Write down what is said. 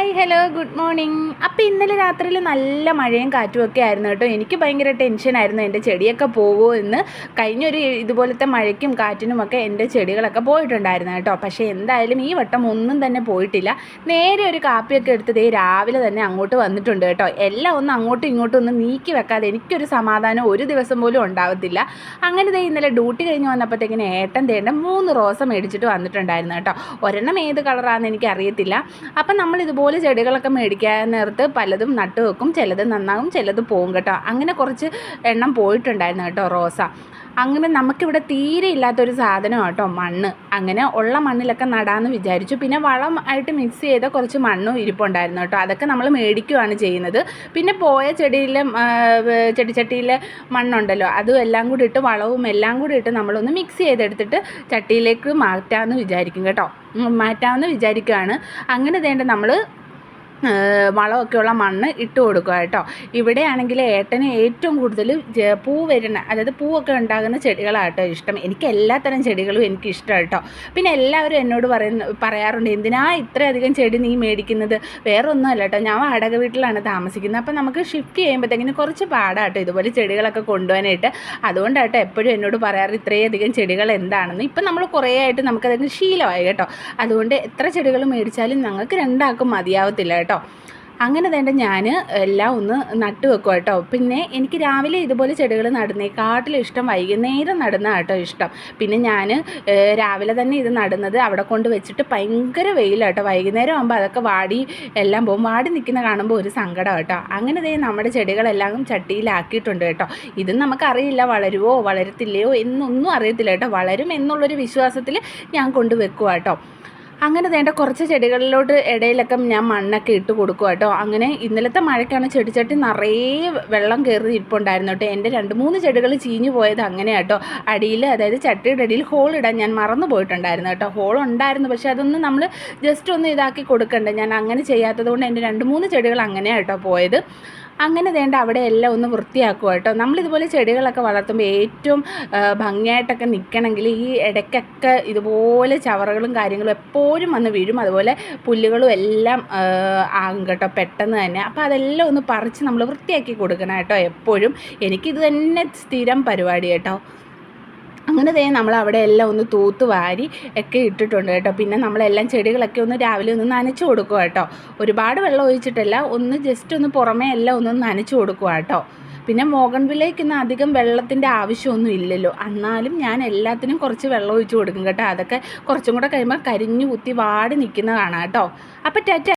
Hi hello good morning. അപ്പോൾ ഇന്നലെ രാത്രിയിൽ നല്ല മഴയും കാറ്റും ഒക്കെ ആയിരുന്നു കേട്ടോ. എനിക്ക് ഭയങ്കര ടെൻഷനായിരുന്നു എൻ്റെ ചെടിയൊക്കെ പോകുമോ എന്ന്. കഴിഞ്ഞൊരു ഇതുപോലത്തെ മഴയ്ക്കും കാറ്റിനുമൊക്കെ എൻ്റെ ചെടികളൊക്കെ പോയിട്ടുണ്ടായിരുന്നു കേട്ടോ. പക്ഷേ എന്തായാലും ഈ വട്ടം ഒന്നും തന്നെ പോയിട്ടില്ല. നേരെ ഒരു കാപ്പിയൊക്കെ എടുത്ത് രാവിലെ തന്നെ അങ്ങോട്ട് വന്നിട്ടുണ്ട് കേട്ടോ. എല്ലാം ഒന്ന് അങ്ങോട്ടും ഇങ്ങോട്ടും ഒന്ന് നീക്കി വെക്കാതെ എനിക്കൊരു സമാധാനം ഒരു ദിവസം പോലും ഉണ്ടാവത്തില്ല. അങ്ങനെ ഇന്നലെ ഡ്യൂട്ടി കഴിഞ്ഞ് വന്നപ്പോഴത്തേക്കിന് ഏട്ടൻ 3 റോസ മേടിച്ചിട്ട് വന്നിട്ടുണ്ടായിരുന്നു കേട്ടോ. ഒരെണ്ണം ഏത് കളറാണെന്ന് എനിക്കറിയത്തില്ല. അപ്പം നമ്മൾ ഇതുപോലെ ചെടികളൊക്കെ മേടിക്കാൻ നേരത്ത് പലതും നട്ട് വെക്കും, ചിലത് നന്നാകും, ചിലത് പോകും കേട്ടോ. അങ്ങനെ കുറച്ച് എണ്ണം പോയിട്ടുണ്ടായിരുന്നു കേട്ടോ റോസ. അങ്ങനെ നമുക്കിവിടെ തീരെ ഇല്ലാത്തൊരു സാധനം കേട്ടോ മണ്ണ്. അങ്ങനെ ഉള്ള മണ്ണിലൊക്കെ നടാമെന്ന് വിചാരിച്ചു. പിന്നെ വളം ആയിട്ട് മിക്സ് ചെയ്ത കുറച്ച് മണ്ണും ഇരിപ്പുണ്ടായിരുന്നു കേട്ടോ. അതൊക്കെ നമ്മൾ മേടിക്കുകയാണ് ചെയ്യുന്നത്. പിന്നെ പോയ ചെടിച്ചട്ടിയിലെ മണ്ണുണ്ടല്ലോ, അതും എല്ലാം കൂടി ഇട്ട് വളവും എല്ലാം കൂടി ഇട്ട് നമ്മളൊന്ന് മിക്സ് ചെയ്തെടുത്തിട്ട് ചട്ടിയിലേക്ക് മാറ്റാമെന്ന് വിചാരിക്കുകയാണ്. അങ്ങനെ നമ്മൾ വളമൊക്കെയുള്ള മണ്ണ് ഇട്ട് കൊടുക്കുക കേട്ടോ. ഇവിടെയാണെങ്കിൽ ഏട്ടന് ഏറ്റവും കൂടുതൽ പൂ വരുന്ന, അതായത് പൂവൊക്കെ ഉണ്ടാകുന്ന ചെടികളാണ് കേട്ടോ ഇഷ്ടം. എനിക്ക് എല്ലാത്തരം ചെടികളും എനിക്ക് ഇഷ്ടം കേട്ടോ. പിന്നെ എല്ലാവരും എന്നോട് പറയാറുണ്ട്, എന്തിനാ ഇത്രയധികം ചെടി നീ മേടിക്കുന്നത്? വേറെ ഒന്നുമല്ല കേട്ടോ, ഞാൻ വാടക വീട്ടിലാണ് താമസിക്കുന്നത്. അപ്പം നമുക്ക് ഷിഫ്റ്റ് ചെയ്യുമ്പോഴത്തേക്കിന് കുറച്ച് പാടാട്ടോ ഇതുപോലെ ചെടികളൊക്കെ കൊണ്ടുപോകാനായിട്ട്. അതുകൊണ്ടാട്ടോ എപ്പോഴും എന്നോട് പറയാറ് ഇത്രയധികം ചെടികൾ എന്താണെന്ന്. ഇപ്പം നമ്മൾ കുറേ ആയിട്ട് നമുക്കതിന് ശീലമായി കേട്ടോ. അതുകൊണ്ട് എത്ര ചെടികൾ മേടിച്ചാലും ഞങ്ങൾക്ക് രണ്ടാൾക്കും മതിയാവത്തില്ല കേട്ടോ. അങ്ങനെ ഞാൻ എല്ലാം ഒന്ന് നട്ട് വെക്കും കേട്ടോ. പിന്നെ എനിക്ക് രാവിലെ ഇതുപോലെ ചെടികൾ നടുന്നേക്കാട്ടിലും ഇഷ്ടം വൈകുന്നേരം നടുന്ന കേട്ടോ ഇഷ്ടം. പിന്നെ ഞാൻ രാവിലെ തന്നെ ഇത് നടുന്നത് അവിടെ കൊണ്ട് വെച്ചിട്ട് ഭയങ്കര വെയിലാട്ടോ. വൈകുന്നേരം ആകുമ്പോൾ അതൊക്കെ വാടി എല്ലാം പോകും. വാടി നിൽക്കുന്ന കാണുമ്പോൾ ഒരു സങ്കടം കേട്ടോ. അങ്ങനെ നമ്മുടെ ചെടികളെല്ലാം ചട്ടിയിലാക്കിയിട്ടുണ്ട് കേട്ടോ. ഇത് നമുക്കറിയില്ല വളരുമോ വളരത്തില്ലയോ എന്നൊന്നും അറിയത്തില്ല കേട്ടോ. വളരും എന്നുള്ളൊരു വിശ്വാസത്തിൽ ഞാൻ കൊണ്ടുവെക്കുക കേട്ടോ. അങ്ങനെ കുറച്ച് ചെടികളിലോട്ട് ഇടയിലൊക്കെ ഞാൻ മണ്ണൊക്കെ ഇട്ട് കൊടുക്കുക കേട്ടോ. അങ്ങനെ ഇന്നലത്തെ മഴയ്ക്കാണ് ചെടിച്ചട്ടി നിറയെ വെള്ളം കയറി ഇരിപ്പുണ്ടായിരുന്നു കേട്ടോ. എൻ്റെ 2-3 ചെടികൾ ചീഞ്ഞു പോയത് അങ്ങനെ കേട്ടോ. അടിയിൽ, അതായത് ചട്ടിയുടെ അടിയിൽ ഹോൾ ഇടാൻ ഞാൻ മറന്നു പോയിട്ടുണ്ടായിരുന്നു കേട്ടോ. ഹോൾ ഉണ്ടായിരുന്നു, പക്ഷേ അതൊന്ന് നമ്മൾ ജസ്റ്റ് ഒന്ന് ഇതാക്കി കൊടുക്കണ്ടേ. ഞാൻ അങ്ങനെ ചെയ്യാത്തത് കൊണ്ട് എൻ്റെ 2-3 ചെടികൾ അങ്ങനെയാണ് കേട്ടോ പോയത്. അങ്ങനെ അവിടെ എല്ലാം ഒന്ന് വൃത്തിയാക്കുക കേട്ടോ. നമ്മളിതുപോലെ ചെടികളൊക്കെ വളർത്തുമ്പോൾ ഏറ്റവും ഭംഗിയായിട്ടൊക്കെ നിൽക്കണമെങ്കിൽ ഈ ഇടയ്ക്കൊക്കെ ഇതുപോലെ ചവറുകളും കാര്യങ്ങളും എപ്പോഴും വന്ന് വീഴും. അതുപോലെ പുല്ലുകളും എല്ലാം ആകും കേട്ടോ പെട്ടെന്ന് തന്നെ. അപ്പോൾ അതെല്ലാം ഒന്ന് പറിച്ച് നമ്മൾ വൃത്തിയാക്കി കൊടുക്കണം കേട്ടോ എപ്പോഴും. എനിക്കിത് തന്നെ സ്ഥിരം പരിപാടി കേട്ടോ. അങ്ങനെ നമ്മൾ അവിടെ എല്ലാം ഒന്ന് തൂത്ത് വാരി ഒക്കെ ഇട്ടിട്ടുണ്ട് കേട്ടോ. പിന്നെ നമ്മളെല്ലാം ചെടികളൊക്കെ ഒന്ന് രാവിലെ ഒന്ന് നനച്ച് കൊടുക്കുക കേട്ടോ. ഒരുപാട് വെള്ളം ഒഴിച്ചിട്ടല്ല, ഒന്ന് ജസ്റ്റ് ഒന്ന് പുറമേ എല്ലാം ഒന്ന് നനച്ച് കൊടുക്കുക കേട്ടോ. പിന്നെ ബോഗൺവില്ലയ്ക്കൊന്നും അധികം വെള്ളത്തിൻ്റെ ആവശ്യമൊന്നും ഇല്ലല്ലോ. എന്നാലും ഞാൻ എല്ലാത്തിനും കുറച്ച് വെള്ളം ഒഴിച്ച് കൊടുക്കും കേട്ടോ. അതൊക്കെ കുറച്ചും കൂടെ കഴിയുമ്പോൾ കരിഞ്ഞു കുത്തി വാടി നിൽക്കുന്ന കാണാം കേട്ടോ. അപ്പോൾ ടാറ്റ.